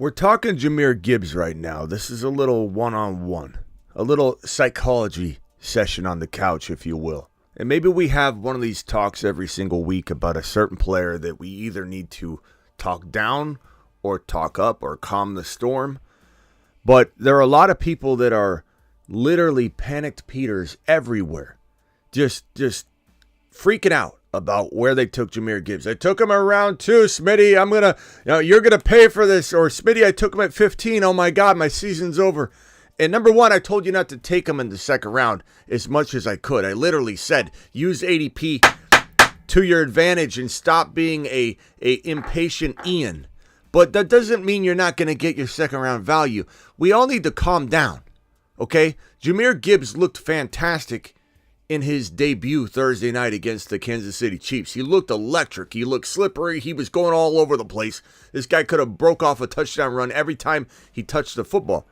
We're talking Jahmyr Gibbs right now. This is a little one-on-one, a little psychology session on the couch, if you will. And maybe we have one of these talks every single week about a certain player that we either need to talk down or talk up or calm the storm. But there are a lot of people that are literally panicked Peters everywhere. Just freaking out about where they took Jahmyr Gibbs. I took him around 2, Smitty. You're gonna pay for this. Or Smitty, I took him at 15. Oh my God, my season's over. And number one, I told you not to take him in the second round as much as I could. I literally said, use ADP to your advantage and stop being a impatient Ian. But that doesn't mean you're not going to get your second round value. We all need to calm down, okay? Jahmyr Gibbs looked fantastic in his debut Thursday night against the Kansas City Chiefs. He looked electric. He looked slippery. He was going all over the place. This guy could have broke off a touchdown run every time he touched the football.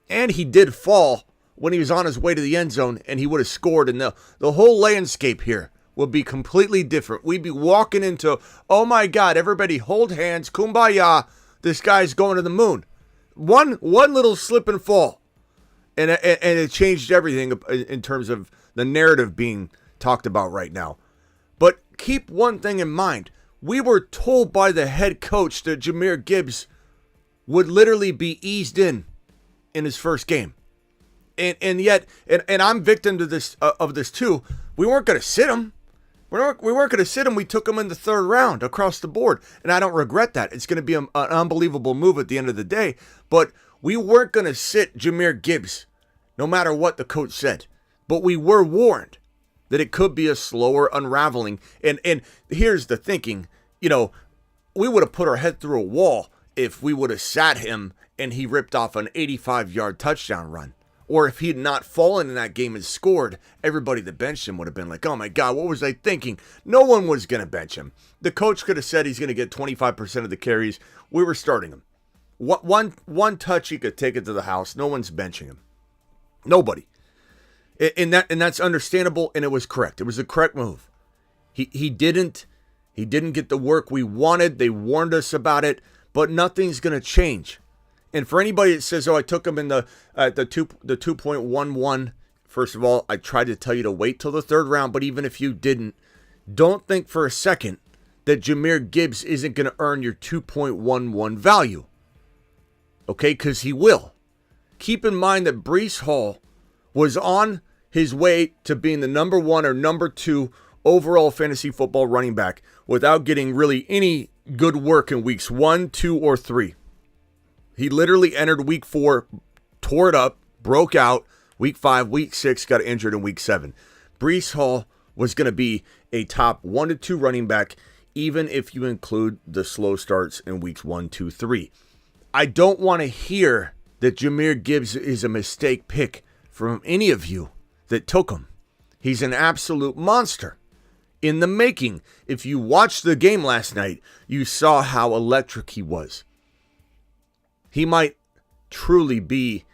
And he did fall when he was on his way to the end zone, and he would have scored. And the whole landscape here would be completely different. We'd be walking into, oh my God, everybody hold hands, kumbaya, this guy's going to the moon. One little slip and fall, and it changed everything in terms of the narrative being talked about right now. But keep one thing in mind. We were told by the head coach that Jahmyr Gibbs would literally be eased in his first game. And yet I'm victim to this of this too. We weren't going to sit him. We weren't going to sit him. We took him in the third round across the board. And I don't regret that. It's going to be an unbelievable move at the end of the day. But we weren't going to sit Jahmyr Gibbs no matter what the coach said. But we were warned that it could be a slower unraveling. And here's the thinking. We would have put our head through a wall if we would have sat him and he ripped off an 85-yard touchdown run. Or if he had not fallen in that game and scored, everybody that benched him would have been like, oh my God, what was I thinking? No one was going to bench him. The coach could have said he's going to get 25% of the carries. We were starting him. One touch, he could take it to the house. No one's benching him. Nobody. And that's understandable, and it was correct. It was the correct move. He didn't get the work we wanted. They warned us about it, but nothing's going to change. And for anybody that says, oh, I took him in the 2.11, first of all, I tried to tell you to wait till the third round, but even if you didn't, don't think for a second that Jahmyr Gibbs isn't going to earn your 2.11 value. Okay, because he will. Keep in mind that Breece Hall was on his way to being the number 1 or number 2 overall fantasy football running back without getting really any good work in weeks 1, 2, or 3. He literally entered week 4, tore it up, broke out. Week 5, week 6, got injured in week 7. Breece Hall was going to be a top 1 to 2 running back, even if you include the slow starts in weeks 1, 2, 3. I don't want to hear that Jahmyr Gibbs is a mistake pick from any of you that took him. He's an absolute monster in the making. If you watched the game last night, you saw how electric he was. He might truly be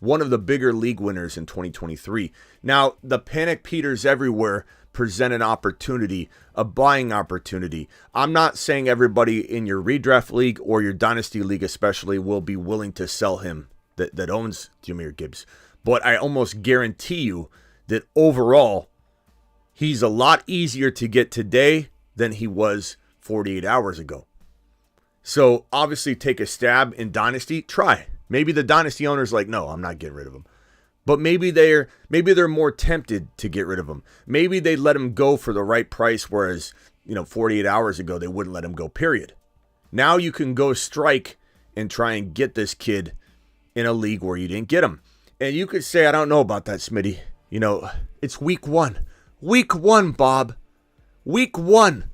one of the bigger league winners in 2023. Now, the panic Peters everywhere present an opportunity, a buying opportunity. I'm not saying everybody in your redraft league or your dynasty league especially will be willing to sell him that owns Jahmyr Gibbs. But I almost guarantee you that overall, he's a lot easier to get today than he was 48 hours ago. So obviously take a stab in Dynasty. Try. Maybe the Dynasty owner's like, no, I'm not getting rid of him. But maybe they're more tempted to get rid of him. Maybe they let him go for the right price, whereas 48 hours ago they wouldn't let him go, period. Now you can go strike and try and get this kid in a league where you didn't get him. And you could say, I don't know about that, Smitty. It's week 1. Week 1, Bob. Week 1.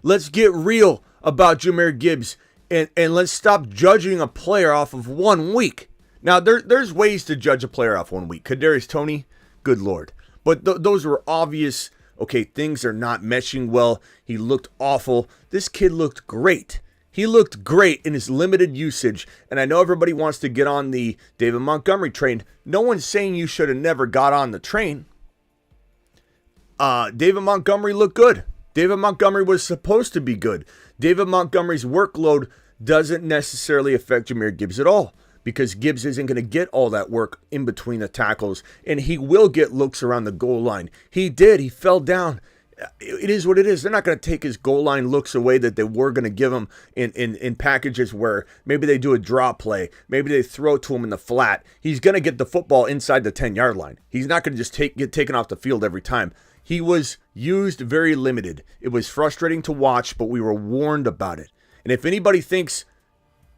Let's get real about Jahmyr Gibbs. And let's stop judging a player off of 1 week. Now, there's ways to judge a player off 1 week. Kadarius Toney, good Lord. But those were obvious, okay, things are not meshing well. He looked awful. This kid looked great. He looked great in his limited usage. And I know everybody wants to get on the David Montgomery train. No one's saying you should have never got on the train. David Montgomery looked good. David Montgomery was supposed to be good. David Montgomery's workload doesn't necessarily affect Jahmyr Gibbs at all, because Gibbs isn't going to get all that work in between the tackles, and he will get looks around the goal line. He did. He fell down. It is what it is. They're not going to take his goal line looks away that they were going to give him in packages where maybe they do a draw play. Maybe they throw to him in the flat. He's going to get the football inside the 10-yard line. He's not going to just get taken off the field every time. He was used very limited. It was frustrating to watch, but we were warned about it. And if anybody thinks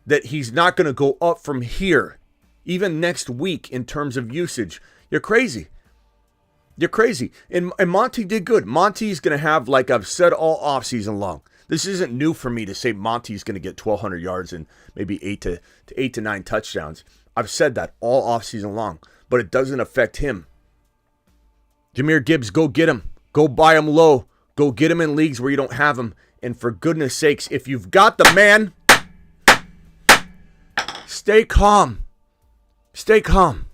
that he's not going to go up from here, even next week in terms of usage, you're crazy. You're crazy. And Monty did good. Monty's going to have, like I've said all offseason long, this isn't new for me to say Monty's going to get 1,200 yards and maybe 8 to 9 touchdowns. I've said that all offseason long, but it doesn't affect him. Jahmyr Gibbs, go get him. Go buy him low. Go get him in leagues where you don't have him. And for goodness sakes, if you've got the man, stay calm. Stay calm.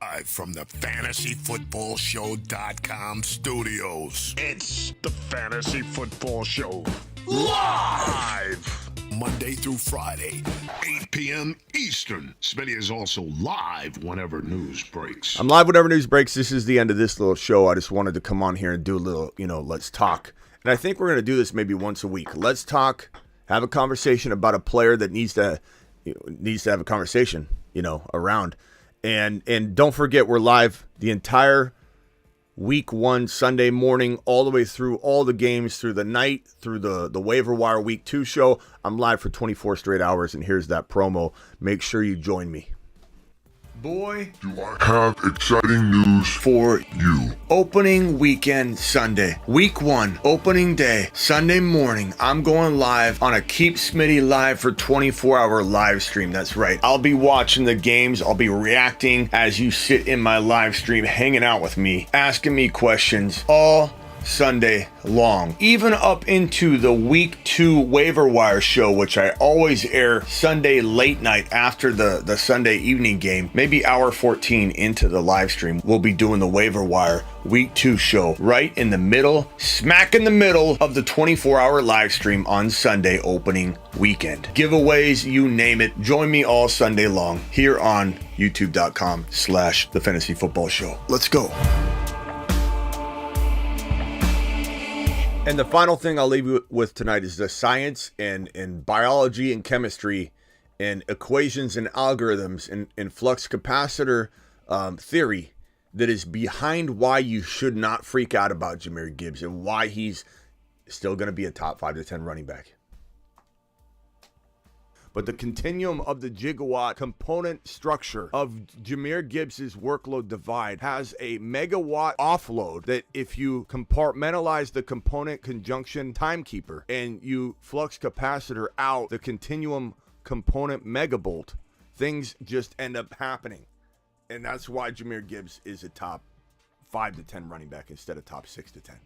Live from the FantasyFootballShow.com studios. It's the Fantasy Football Show. Live! Monday through Friday, 8 p.m. Eastern. Smitty is also live whenever news breaks. I'm live whenever news breaks. This is the end of this little show. I just wanted to come on here and do a little, let's talk. And I think we're going to do this maybe once a week. Let's talk, have a conversation about a player that needs to have a conversation, around. And don't forget, we're live the entire week 1 Sunday morning, all the way through all the games, through the night, through the waiver wire week 2 show. I'm live for 24 straight hours, and here's that promo. Make sure you join me. Boy, do I have exciting news for you. Opening weekend Sunday. Week 1, opening day, Sunday morning. I'm going live on a Keep Smitty Live for 24-hour live stream. That's right. I'll be watching the games. I'll be reacting as you sit in my live stream, hanging out with me, asking me questions all Sunday long, even up into the week 2 waiver wire show, which I always air Sunday late night after the Sunday evening game, maybe hour 14 into the live stream. We'll be doing the waiver wire week 2 show right in the middle, smack in the middle of the 24-hour live stream on Sunday opening weekend. Giveaways, you name it. Join me all Sunday long here on youtube.com/the Fantasy Football Show. Let's go. And the final thing I'll leave you with tonight is the science and biology and chemistry and equations and algorithms and flux capacitor theory that is behind why you should not freak out about Jahmyr Gibbs and why he's still going to be a top 5 to 10 running back. But the continuum of the gigawatt component structure of Jahmyr Gibbs' workload divide has a megawatt offload that if you compartmentalize the component conjunction timekeeper and you flux capacitor out the continuum component megabolt, things just end up happening. And that's why Jahmyr Gibbs is a top 5 to 10 running back instead of top 6 to 10.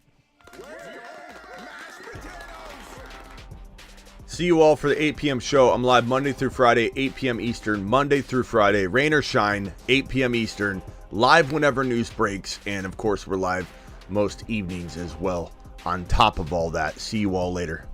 See you all for the 8 p.m. show. I'm live Monday through Friday, 8 p.m. Eastern, Monday through Friday, rain or shine, 8 p.m. Eastern, live whenever news breaks, and of course we're live most evenings as well on top of all that. See you all later.